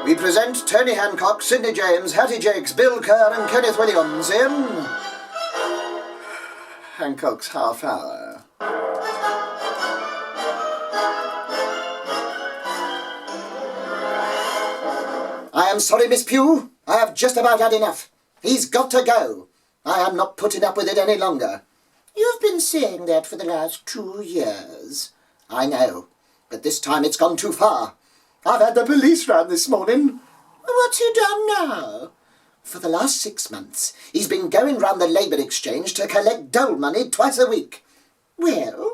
We present Tony Hancock, Sidney James, Hattie Jakes, Bill Kerr and Kenneth Williams in Hancock's Half Hour. I am sorry, Miss Pugh. I have just about had enough. He's got to go. I am not putting up with it any longer. You've been saying that for the last 2 years. I know, but this time it's gone too far. I've had the police round this morning. What's he done now? For the last 6 months, he's been going round the Labour Exchange to collect dole money twice a week. Well,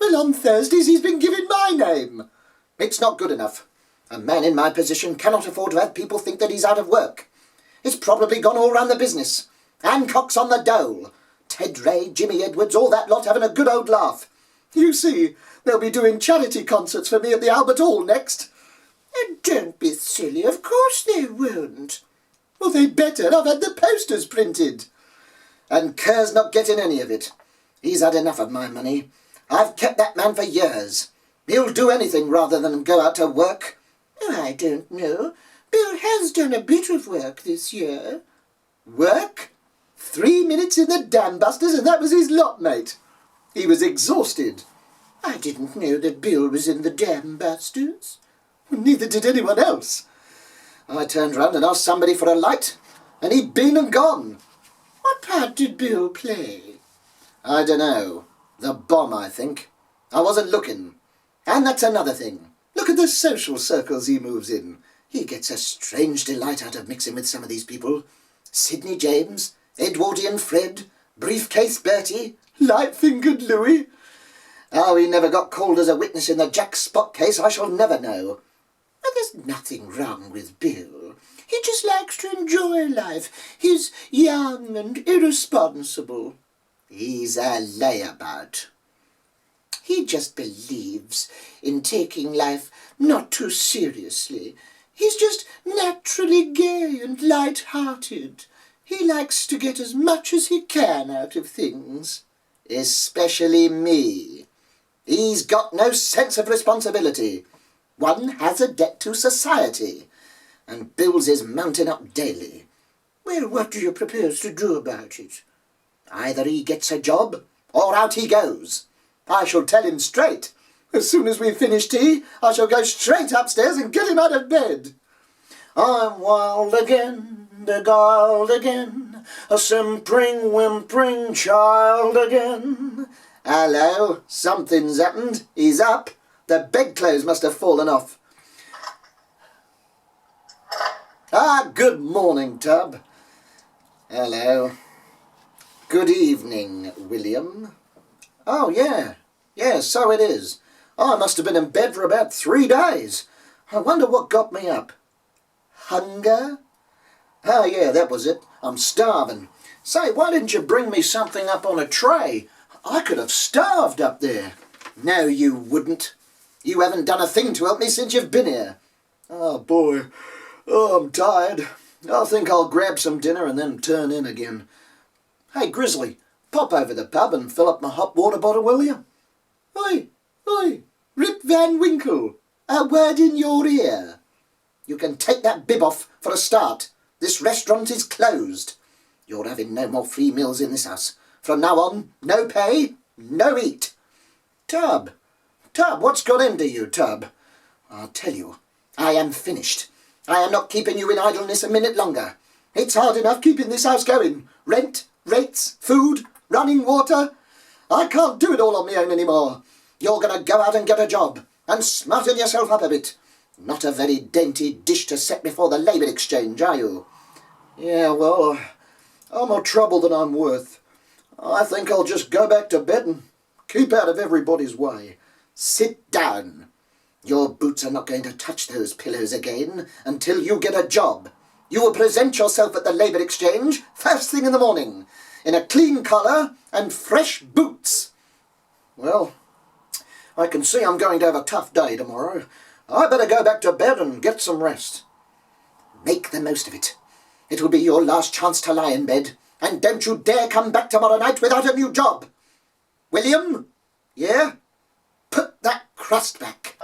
on Thursdays he's been giving my name. It's not good enough. A man in my position cannot afford to have people think that he's out of work. It's probably gone all round the business. Hancock's on the dole. Ted Ray, Jimmy Edwards, all that lot having a good old laugh. You see, they'll be doing charity concerts for me at the Albert Hall next. Don't be silly, of course they won't. Well, they'd better. I've had the posters printed. And Kerr's not getting any of it. He's had enough of my money. I've kept that man for years. He'll do anything rather than go out to work. I don't know. Bill has done a bit of work this year. Work? 3 minutes in the dam busters and that was his lot, mate. He was exhausted. I didn't know that Bill was in the dam busters. Neither did anyone else. I turned round and asked somebody for a light, and he'd been and gone. What part did Bill play? I dunno. The bomb, I think. I wasn't looking. And that's another thing. Look at the social circles he moves in. He gets a strange delight out of mixing with some of these people. Sidney James, Edwardian Fred, Briefcase Bertie, Light-fingered Louis. How he never got called as a witness in the Jack Spot case I shall never know. But there's nothing wrong with Bill. He just likes to enjoy life. He's young and irresponsible. He's a layabout. He just believes in taking life not too seriously. He's just naturally gay and light-hearted. He likes to get as much as he can out of things. Especially me. He's got no sense of responsibility. One has a debt to society, and Bill's is mounting up daily. Well, what do you propose to do about it? Either he gets a job, or out he goes. I shall tell him straight. As soon as we've finished tea, I shall go straight upstairs and get him out of bed. I'm wild again, beguiled again, a simpering, whimpering child again. Hello, something's happened. He's up. The bedclothes must have fallen off. Good morning, Tub. Hello. Good evening, William. Oh, yeah. Yeah, so it is. I must have been in bed for about 3 days. I wonder what got me up. Hunger? Oh, yeah, that was it. I'm starving. Say, why didn't you bring me something up on a tray? I could have starved up there. No, you wouldn't. You haven't done a thing to help me since you've been here. Oh, boy. Oh, I'm tired. I think I'll grab some dinner and then turn in again. Hey, Grizzly, pop over the pub and fill up my hot water bottle, will you? Oi, oi, Rip Van Winkle, a word in your ear. You can take that bib off for a start. This restaurant is closed. You're having no more free meals in this house. From now on, no pay, no eat. Tub, what's got into you, Tub? I'll tell you, I am finished. I am not keeping you in idleness a minute longer. It's hard enough keeping this house going. Rent, rates, food, running water. I can't do it all on my own anymore. You're going to go out and get a job and smarten yourself up a bit. Not a very dainty dish to set before the Labour Exchange, are you? Yeah, well, I'm more trouble than I'm worth. I think I'll just go back to bed and keep out of everybody's way. Sit down. Your boots are not going to touch those pillows again until you get a job. You will present yourself at the Labour Exchange first thing in the morning, in a clean collar and fresh boots. Well, I can see I'm going to have a tough day tomorrow. I better go back to bed and get some rest. Make the most of it. It will be your last chance to lie in bed, and don't you dare come back tomorrow night without a new job. William? Yeah? Put that crust back.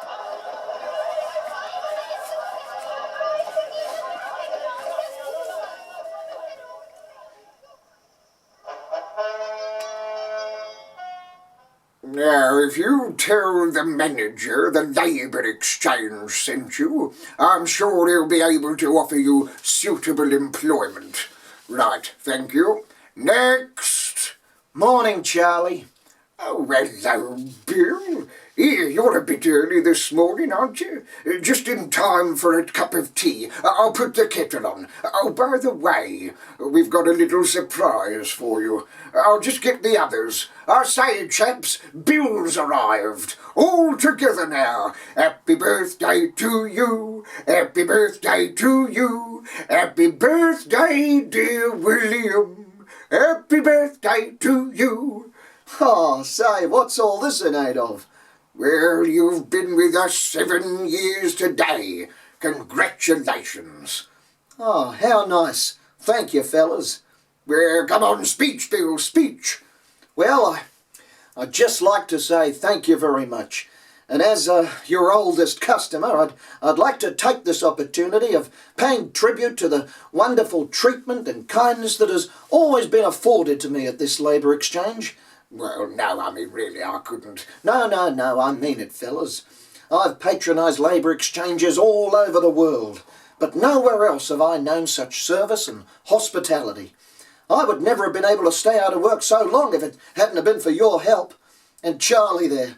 Now, if you tell the manager the Labour Exchange sent you, I'm sure he'll be able to offer you suitable employment. Right, thank you. Next. Morning, Charlie. Oh, hello, Bill. Here, you're a bit early this morning, aren't you? Just in time for a cup of tea. I'll put the kettle on. Oh, by the way, we've got a little surprise for you. I'll just get the others. I say, chaps, Bill's arrived. All together now. Happy birthday to you. Happy birthday to you. Happy birthday, dear William. Happy birthday to you. Oh, say, what's all this in aid of? Well, you've been with us 7 years today. Congratulations. Oh, how nice. Thank you, fellas. Well, come on, speech, Bill, speech. Well, I'd just like to say thank you very much. And as your oldest customer, I'd like to take this opportunity of paying tribute to the wonderful treatment and kindness that has always been afforded to me at this Labour Exchange. Well, no, I mean, really, I couldn't. No, I mean it, fellas. I've patronised Labour Exchanges all over the world, but nowhere else have I known such service and hospitality. I would never have been able to stay out of work so long if it hadn't have been for your help. And Charlie there,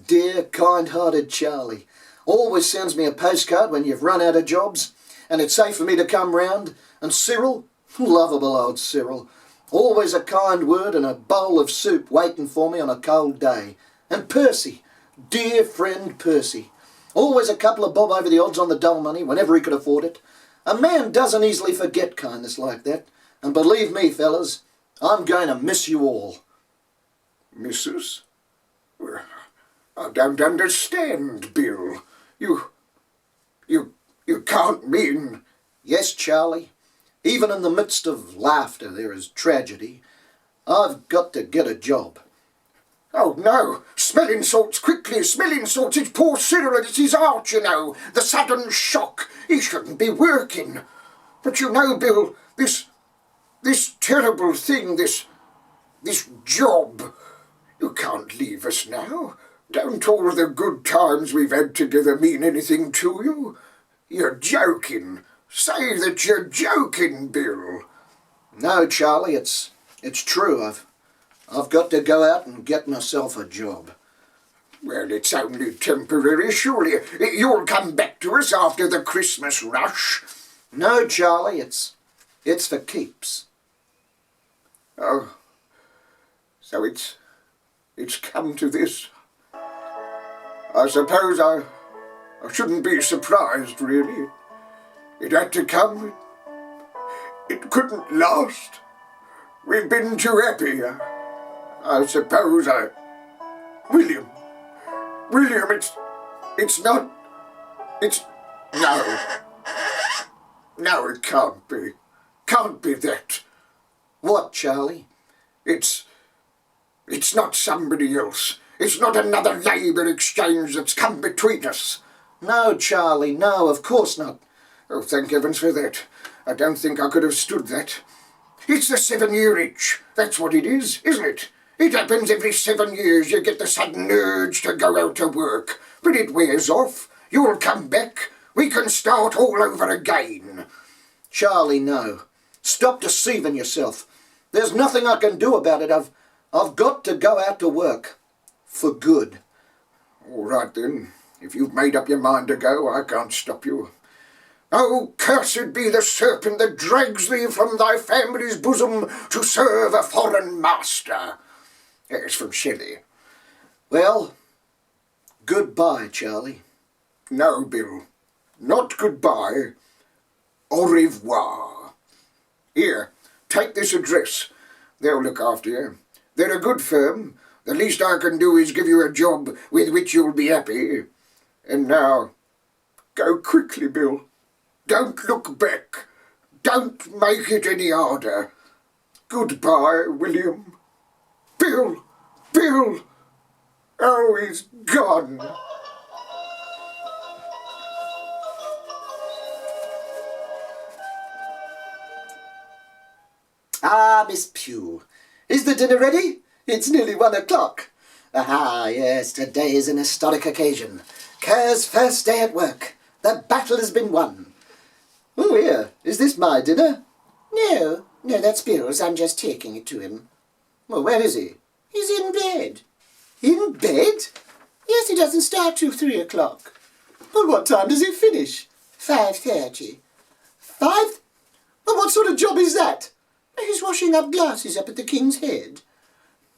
dear, kind-hearted Charlie, always sends me a postcard when you've run out of jobs, and it's safe for me to come round. And Cyril, lovable old Cyril, always a kind word and a bowl of soup waiting for me on a cold day. And Percy, dear friend Percy, always a couple of bob over the odds on the dole money whenever he could afford it. A man doesn't easily forget kindness like that. And believe me, fellas, I'm going to miss you all. Mrs.? Well, I don't understand, Bill. You can't mean... Yes, Charlie. Even in the midst of laughter there is tragedy. I've got to get a job. Oh, no. Smelling salts, quickly. Smelling salts. It's poor Cyril. It's his heart, you know. The sudden shock. He shouldn't be working. But you know, Bill, this terrible thing, this job, you can't leave us now. Don't all the good times we've had together mean anything to you? You're joking. Say that you're joking, Bill. No, Charlie, it's true. I've got to go out and get myself a job. Well, it's only temporary, surely. You'll come back to us after the Christmas rush. No, Charlie, it's for keeps. Oh, so it's come to this. I suppose I shouldn't be surprised, really. It had to come. It couldn't last. We've been too happy. I suppose William, it's not... No, it can't be. Can't be that. What, Charlie? It's not somebody else. It's not another Labour Exchange that's come between us. No, Charlie, no, of course not. Oh, thank heavens for that. I don't think I could have stood that. It's the 7-year itch. That's what it is, isn't it? It happens every 7 years. You get the sudden urge to go out to work. But it wears off. You'll come back. We can start all over again. Charlie, no. Stop deceiving yourself. There's nothing I can do about it. I've got to go out to work. For good. All right, then. If you've made up your mind to go, I can't stop you. Oh, cursed be the serpent that drags thee from thy family's bosom to serve a foreign master. It's from Shelley. Well, goodbye, Charlie. No, Bill. Not goodbye. Au revoir. Here, take this address. They'll look after you. They're a good firm. The least I can do is give you a job with which you'll be happy. And now, go quickly, Bill. Don't look back. Don't make it any harder. Goodbye, William. Bill! Oh, he's gone. Ah, Miss Pugh, is the dinner ready? It's nearly 1 o'clock. Ah, yes, today is an historic occasion. Kerr's first day at work. The battle has been won. Oh, here, is this my dinner? No, that's Bill's. I'm just taking it to him. Well, where is he? He's in bed. In bed? Yes, he doesn't start till 3 o'clock. Well, what time does he finish? 5:30. 5? Well, what sort of job is that? He's washing up glasses up at the King's Head.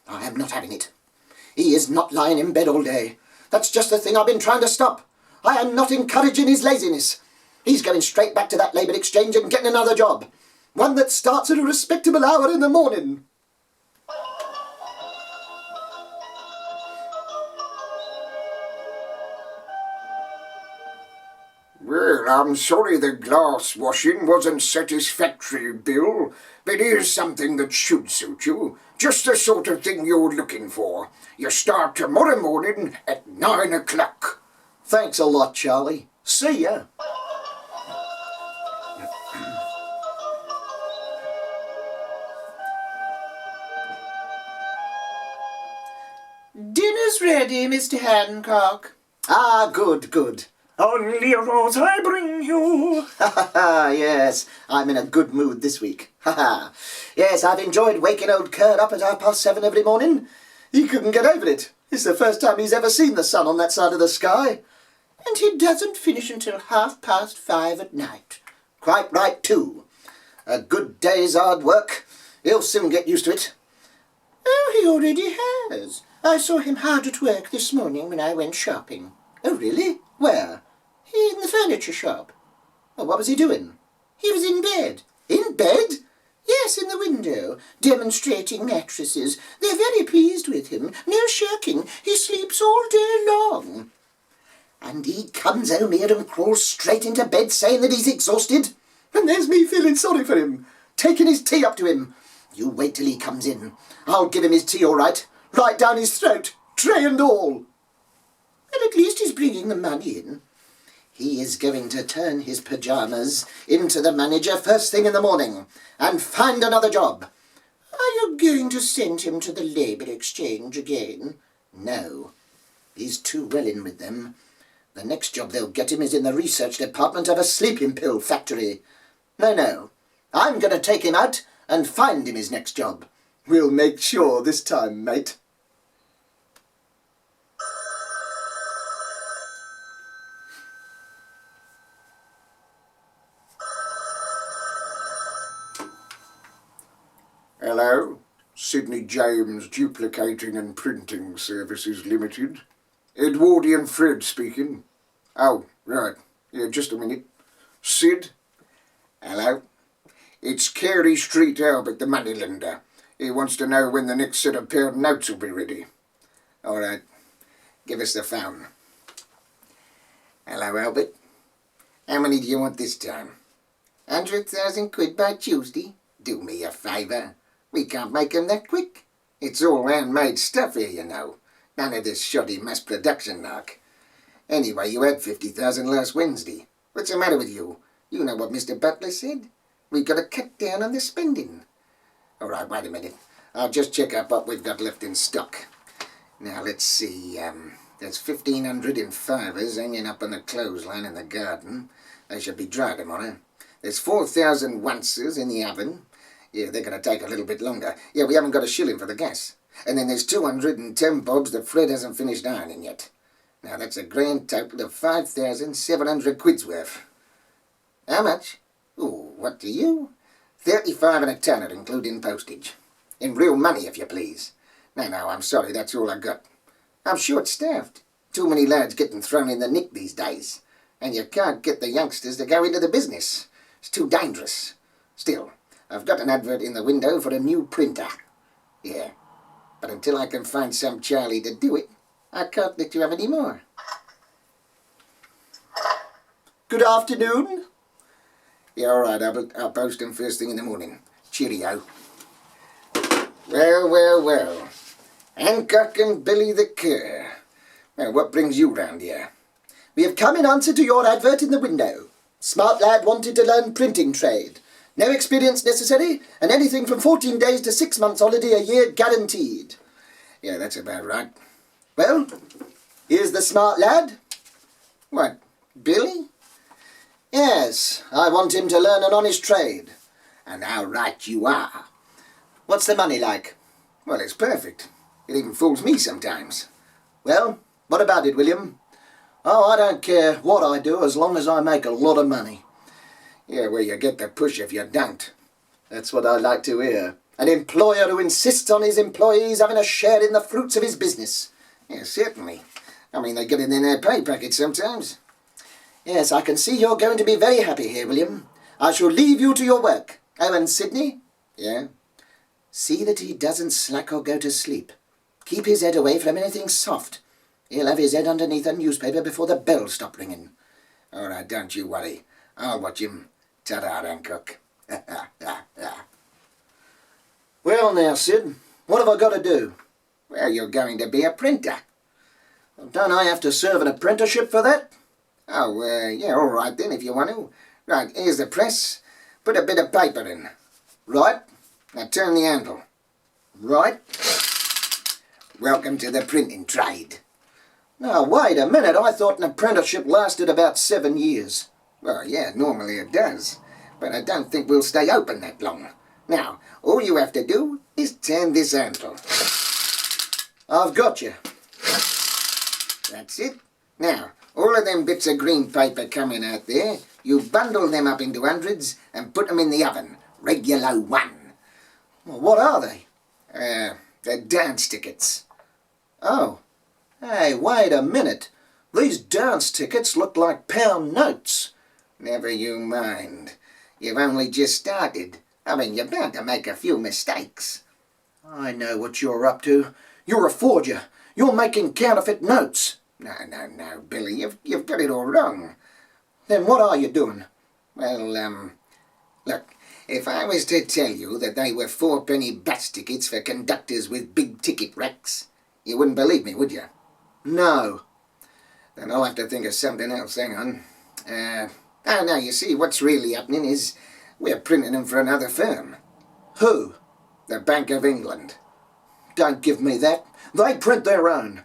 I am not having it. He is not lying in bed all day. That's just the thing I've been trying to stop. I am not encouraging his laziness. He's going straight back to that Labour Exchange and getting another job. One that starts at a respectable hour in the morning. Well, I'm sorry the glass washing wasn't satisfactory, Bill, but here's something that should suit you. Just the sort of thing you're looking for. You start tomorrow morning at 9 o'clock. Thanks a lot, Charlie. See ya. Dinner's ready, Mr. Hancock. Ah, good. Only a rose I bring you. Yes, I'm in a good mood this week. Yes, I've enjoyed waking old Kerr up at 7:30 every morning. He couldn't get over it. It's the first time he's ever seen the sun on that side of the sky. And he doesn't finish until 5:30 at night. Quite right, too. A good day's hard work. He'll soon get used to it. Oh, he already has. I saw him hard at work this morning when I went shopping. Oh, really? Where? In the furniture shop. Well, what was he doing? He was in bed. In bed? Yes, in the window, demonstrating mattresses. They're very pleased with him. No shirking. He sleeps all day long. And he comes home here and crawls straight into bed saying that he's exhausted. And there's me feeling sorry for him, taking his tea up to him. You wait till he comes in. I'll give him his tea all right down his throat, tray and all. Well, at least he's bringing the money in. He is going to turn his pyjamas into the manager first thing in the morning and find another job. Are you going to send him to the Labour Exchange again? No. He's too well in with them. The next job they'll get him is in the research department of a sleeping pill factory. No. I'm going to take him out and find him his next job. We'll make sure this time, mate. Hello, Sydney James Duplicating and Printing Services Limited. Edwardian Fred speaking. Oh, right. Yeah, just a minute. Sid? Hello? It's Carey Street Albert, the moneylender. He wants to know when the next set of pound notes will be ready. All right. Give us the phone. Hello, Albert. How many do you want this time? 100,000 quid by Tuesday? Do me a favour. We can't make 'em that quick. It's all handmade stuff here, you know. None of this shoddy mass production knock. Anyway, you had 50,000 last Wednesday. What's the matter with you? You know what Mr. Butler said. We've got to cut down on the spending. All right, wait a minute. I'll just check up what we've got left in stock. Now, let's see. There's 1,500 in fivers hanging up on the clothesline in the garden. They should be dry tomorrow. There's 4,000 ounces in the oven. Yeah, they're going to take a little bit longer. Yeah, we haven't got a shilling for the gas. And then there's 210 bobs that Fred hasn't finished ironing yet. Now, that's a grand total of 5,700 quid's worth. How much? Oh, what do you? 35 and a tenner, including postage. In real money, if you please. No, I'm sorry, that's all I got. I'm short-staffed. Too many lads getting thrown in the nick these days. And you can't get the youngsters to go into the business. It's too dangerous. Still, I've got an advert in the window for a new printer. Yeah, but until I can find some Charlie to do it, I can't let you have any more. Good afternoon. Yeah, all right, Albert. I'll post them first thing in the morning. Cheerio. Well. Hancock and Billy the Cur. Well, what brings you round here? We have come in answer to your advert in the window. Smart lad wanted to learn printing trade. No experience necessary, and anything from 14 days to 6 months holiday a year guaranteed. Yeah, that's about right. Well, here's the smart lad. What, Billy? Yes, I want him to learn an honest trade. And how right you are. What's the money like? Well, it's perfect. It even fools me sometimes. Well, what about it, William? Oh, I don't care what I do as long as I make a lot of money. Yeah, well, you get the push if you don't. That's what I like to hear. An employer who insists on his employees having a share in the fruits of his business. Yeah, certainly. I mean, they get it in their pay packet sometimes. Yes, I can see you're going to be very happy here, William. I shall leave you to your work. Oh, and Sidney? Yeah? See that he doesn't slack or go to sleep. Keep his head away from anything soft. He'll have his head underneath a newspaper before the bells stop ringing. All right, don't you worry. I'll watch him. Ta-da, Hancock. Well now, Sid, what have I got to do? Well, you're going to be a printer. Don't I have to serve an apprenticeship for that? Oh, yeah, all right then, if you want to. Right, here's the press. Put a bit of paper in. Right. Now turn the handle. Right. Welcome to the printing trade. Now, wait a minute. I thought an apprenticeship lasted about 7 years. Well, yeah, normally it does. But I don't think we'll stay open that long. Now, all you have to do is turn this handle. I've got you. That's it. Now, all of them bits of green paper coming out there, you bundle them up into hundreds and put them in the oven. Regular one. Well, what are they? The dance tickets. Oh. Hey, wait a minute. These dance tickets look like pound notes. Never you mind. You've only just started. I mean, you're bound to make a few mistakes. I know what you're up to. You're a forger. You're making counterfeit notes. No, Billy, you've got it all wrong. Then what are you doing? Well, look, if I was to tell you that they were fourpenny bus tickets for conductors with big ticket racks, you wouldn't believe me, would you? No. Then I'll have to think of something else. Hang on. Now, you see, what's really happening is we're printing them for another firm. Who? The Bank of England. Don't give me that. They print their own.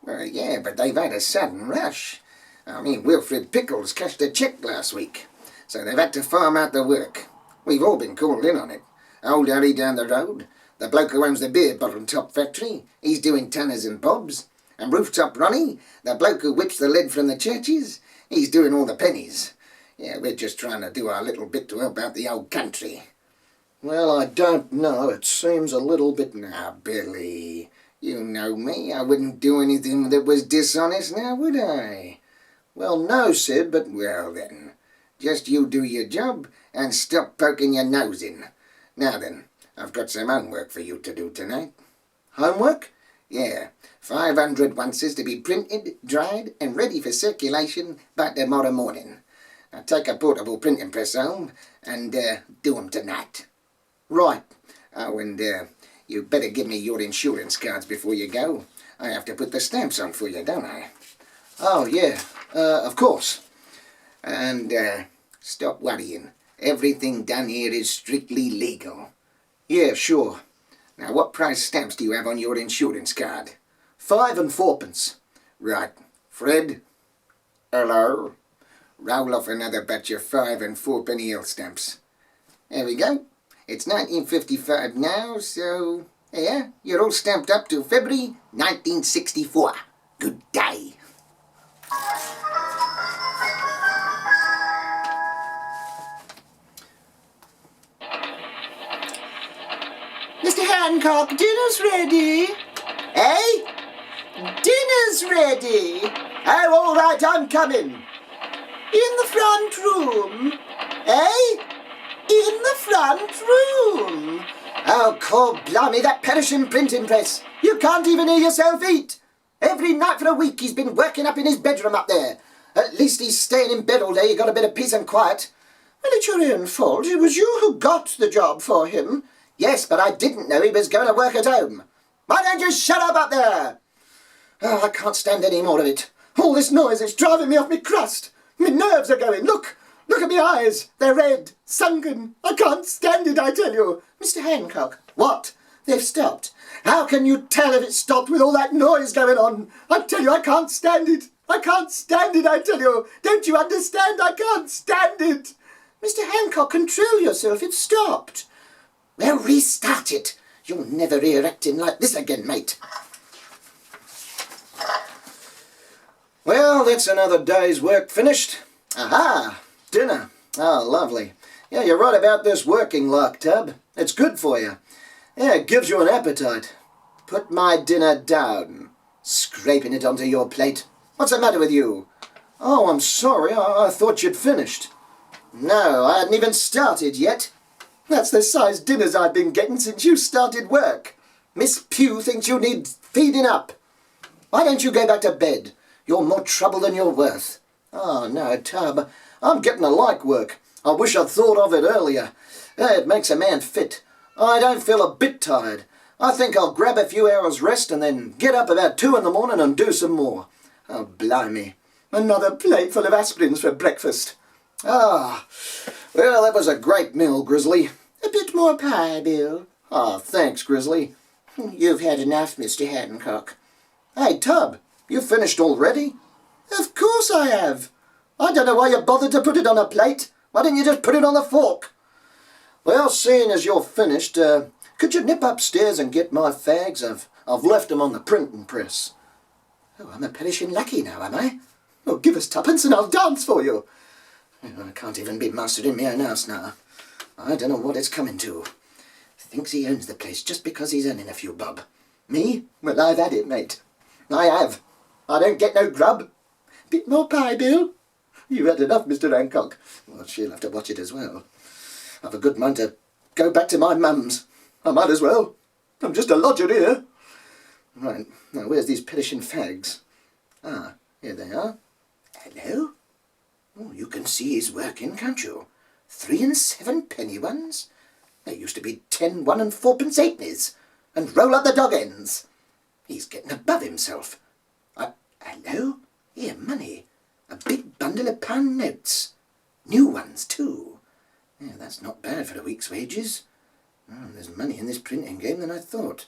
Well, yeah, but they've had a sudden rush. I mean, Wilfred Pickles cashed a cheque last week, so they've had to farm out the work. We've all been called in on it. Old Harry down the road, the bloke who owns the beer bottle top factory, he's doing tanners and bobs. And Rooftop Ronnie, the bloke who whips the lead from the churches, he's doing all the pennies. Yeah, we're just trying to do our little bit to help out the old country. Well, I don't know. It seems a little bit... Now, Billy, you know me. I wouldn't do anything that was dishonest now, would I? Well, no, Sid, but... Well, then, just you do your job and stop poking your nose in. Now then, I've got some homework for you to do tonight. Homework? Yeah, 500 onces to be printed, dried and ready for circulation by tomorrow morning. Now take a portable printing press home and do 'em tonight. Right. Oh, and you better give me your insurance cards before you go. I have to put the stamps on for you, don't I? Oh, yeah. Of course. And stop worrying. Everything done here is strictly legal. Yeah, sure. Now, what price stamps do you have on your insurance card? 5 and 4pence. Right. Fred? Hello? Roll off another batch of 5 and 4penny L stamps. There we go. It's 1955 now, so... yeah, you're all stamped up to February 1964. Good day. Mr. Hancock, dinner's ready. Eh? Dinner's ready. Oh, all right, I'm coming. In the front room. Eh? In the front room. Oh, cor blimey, that perishing printing press. You can't even hear yourself eat. Every night for a week he's been working up in his bedroom up there. At least he's staying in bed all day. You got a bit of peace and quiet. Well, it's your own fault. It was you who got the job for him. Yes, but I didn't know he was going to work at home. Why don't you shut up there? Oh, I can't stand any more of it. All this noise is driving me off my crust. My nerves are going. Look at my eyes. They're red, sunken. I can't stand it, I tell you. Mr. Hancock. What? They've stopped. How can you tell if it's stopped with all that noise going on? I tell you, I can't stand it. I can't stand it, I tell you. Don't you understand? I can't stand it. Mr. Hancock, control yourself. It's stopped. Well, restart it. You'll never hear acting like this again, mate. Well, that's another day's work finished. Aha! Dinner. Oh, lovely. Yeah, you're right about this working lark, Tub. It's good for you. Yeah, it gives you an appetite. Put my dinner down. Scraping it onto your plate. What's the matter with you? Oh, I'm sorry. I thought you'd finished. No, I hadn't even started yet. That's the size dinners I've been getting since you started work. Miss Pugh thinks you need feeding up. Why don't you go back to bed? You're more trouble than you're worth. Oh, no, Tub. I'm getting a like work. I wish I'd thought of it earlier. It makes a man fit. I don't feel a bit tired. I think I'll grab a few hours rest and then get up about 2 in the morning and do some more. Oh, blimey. Another plate full of aspirins for breakfast. Ah, well, that was a great meal, Grizzly. A bit more pie, Bill. Ah, thanks, Grizzly. You've had enough, Mr. Hancock. Hey, Tub, you finished already? Of course I have. I don't know why you bothered to put it on a plate. Why didn't you just put it on the fork? Well, seeing as you're finished, could you nip upstairs and get my fags? I've left them on the printing press. Oh, I'm a perishing lucky now, am I? Oh, give us twopence and I'll dance for you. Oh, I can't even be master in my own house now. I don't know what it's coming to. Thinks he owns the place just because he's earning a few bob. Me? Well, I've had it, mate. I have. I don't get no grub. Bit more pie, Bill? You've had enough, Mr. Hancock. Well, she'll have to watch it as well. I've a good mind to go back to my mum's. I might as well. I'm just a lodger here. Right, now where's these perishing fags? Ah, here they are. Hello? Oh, you can see he's working, can't you? 3 and 7 penny ones? There used to be 10, 1 and 4pence halfpennies. And roll up the dog ends. He's getting above himself. Hello? Here, money. A big bundle of pound notes. New ones, too. Yeah, that's not bad for a week's wages. Oh, there's money in this printing game than I thought.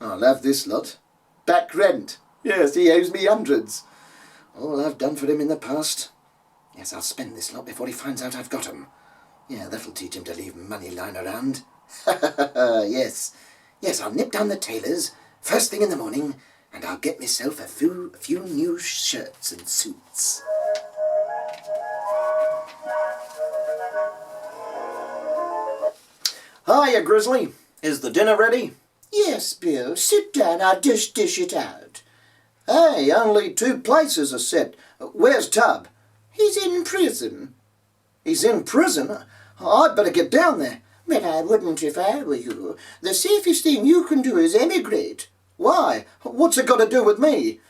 I'll have this lot. Back rent. Yes, he owes me hundreds. All I've done for him in the past. Yes, I'll spend this lot before he finds out I've got 'em. Yeah, that'll teach him to leave money lying around. Yes. Yes, I'll nip down the tailor's first thing in the morning and I'll get myself a few new shirts and suits. Hiya, Grizzly. Is the dinner ready? Yes, Bill. Sit down. I'll dish it out. Hey, only 2 places are set. Where's Tub? He's in prison. He's in prison? I'd better get down there. Well, I wouldn't if I were you. The safest thing you can do is emigrate. Why? What's it got to do with me?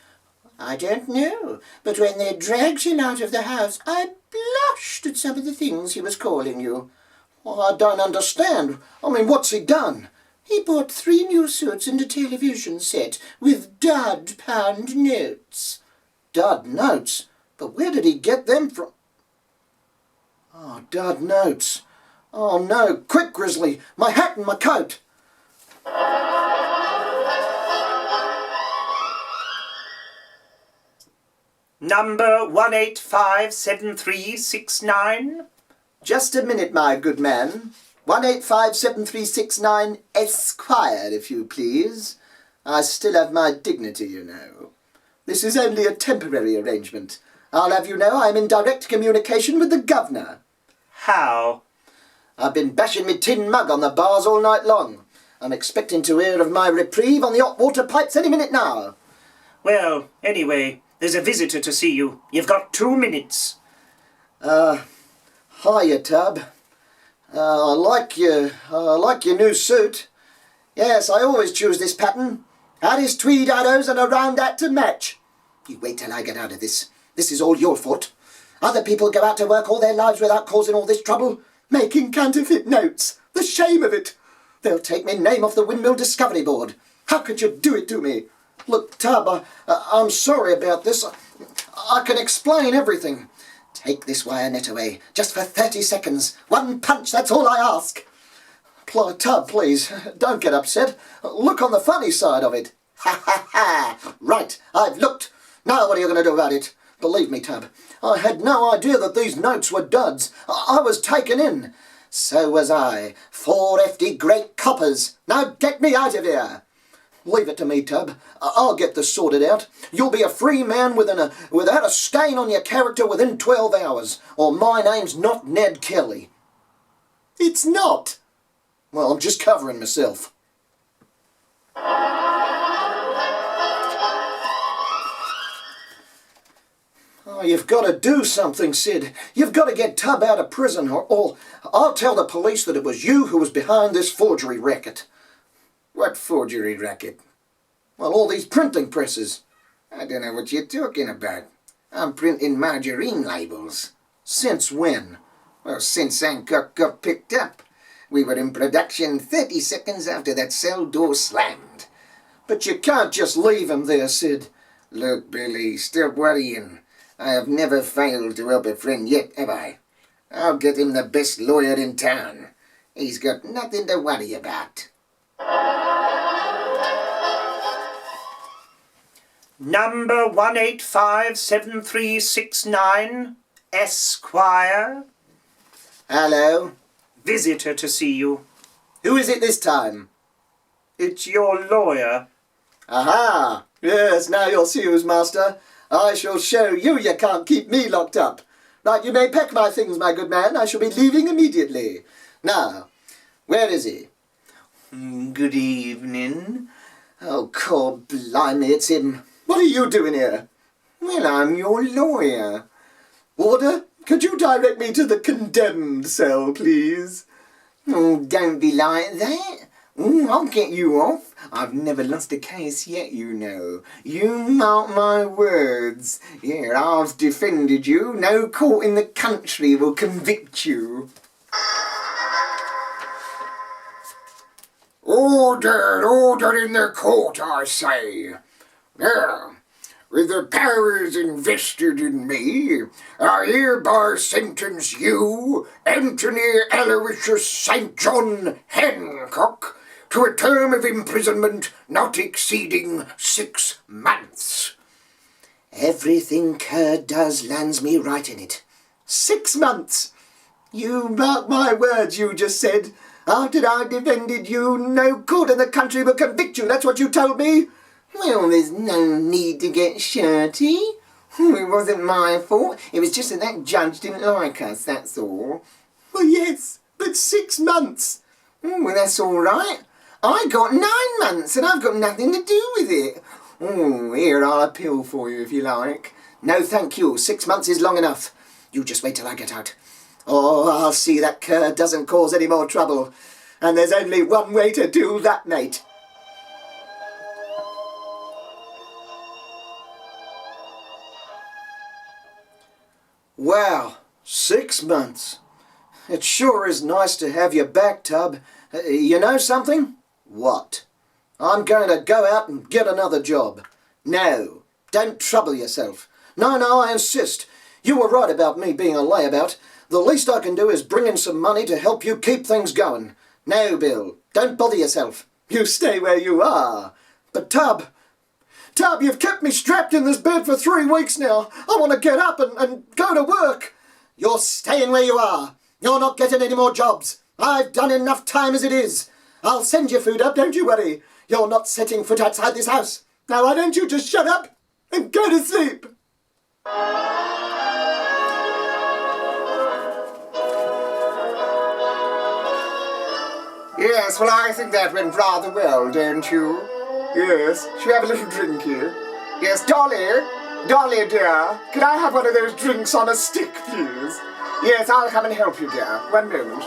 I don't know, but when they dragged him out of the house, I blushed at some of the things he was calling you. Well, I don't understand. I mean, what's he done? He bought 3 new suits and a television set with dud pound notes. Dud notes? But where did he get them from? Oh, dud notes. Oh, no. Quick, Grizzly. My hat and my coat. Number 1857369. Just a minute, my good man. 1857369 Esquire, if you please. I still have my dignity, you know. This is only a temporary arrangement. I'll have you know I'm in direct communication with the governor. How? I've been bashing me tin mug on the bars all night long. I'm expecting to hear of my reprieve on the hot water pipes any minute now. Well, anyway, there's a visitor to see you. You've got 2 minutes. Hiya, Tub. I like your new suit. Yes, I always choose this pattern. Addis tweed arrows and a round hat to match. You wait till I get out of this. This is all your fault. Other people go out to work all their lives without causing all this trouble, making counterfeit notes. The shame of it. They'll take my name off the Windmill Discovery Board. How could you do it to me? Look, Tub, I'm sorry about this. I can explain everything. Take this wire net away, just for 30 seconds. 1 punch, that's all I ask. Tub, please, don't get upset. Look on the funny side of it. Ha ha ha! Right, I've looked. Now what are you going to do about it? Believe me, Tub, I had no idea that these notes were duds. I was taken in. So was I. 4 FD great coppers. Now get me out of here. Leave it to me, Tub. I'll get this sorted out. You'll be a free man without a stain on your character within 12 hours, or my name's not Ned Kelly. It's not. Well, I'm just covering myself. Oh, you've got to do something, Sid. You've got to get Tub out of prison, or I'll tell the police that it was you who was behind this forgery racket. What forgery racket? Well, all these printing presses. I don't know what you're talking about. I'm printing margarine labels. Since when? Well, since Hancock got picked up. We were in production 30 seconds after that cell door slammed. But you can't just leave him there, Sid. Look, Billy, stop worrying. I have never failed to help a friend yet, have I? I'll get him the best lawyer in town. He's got nothing to worry about. Number 1857369, Esquire. Hello. Visitor to see you. Who is it this time? It's your lawyer. Aha! Yes, now you'll see who's master. I shall show you can't keep me locked up. Right, you may pack my things, my good man. I shall be leaving immediately. Now, where is he? Good evening. Oh, God blimey, it's him. What are you doing here? Well, I'm your lawyer. Warder, could you direct me to the condemned cell, please? Oh, don't be like that. Oh, I'll get you off. I've never lost a case yet, you know. You mark my words. Yeah, I've defended you. No court in the country will convict you. Order in the court, I say. Now, with the powers invested in me, I hereby sentence you, Anthony Aloysius St. John Hancock, to a term of imprisonment not exceeding 6 months. Everything Kerr does lands me right in it. 6 months! You mark my words, you just said. After I defended you, no court in the country will convict you. That's what you told me. Well, there's no need to get shirty. It wasn't my fault. It was just that judge didn't like us, that's all. Well, yes, but 6 months. Well, that's all right. I got 9 months and I've got nothing to do with it. Oh, here, I'll appeal for you if you like. No, thank you. 6 months is long enough. You just wait till I get out. Oh, I'll see that Kerr doesn't cause any more trouble. And there's only one way to do that, mate. Wow, 6 months. It sure is nice to have you back, Tub. You know something? What? I'm going to go out and get another job. No, don't trouble yourself. No, I insist. You were right about me being a layabout. The least I can do is bring in some money to help you keep things going. No, Bill, don't bother yourself. You stay where you are. But Tub, you've kept me strapped in this bed for 3 weeks now. I want to get up and go to work. You're staying where you are. You're not getting any more jobs. I've done enough time as it is. I'll send you food up, don't you worry. You're not setting foot outside this house. Now why don't you just shut up and go to sleep? Yes, well, I think that went rather well, don't you? Yes. Shall we have a little drink here? Yes, Dolly, dear, can I have one of those drinks on a stick, please? Yes, I'll come and help you, dear. 1 moment.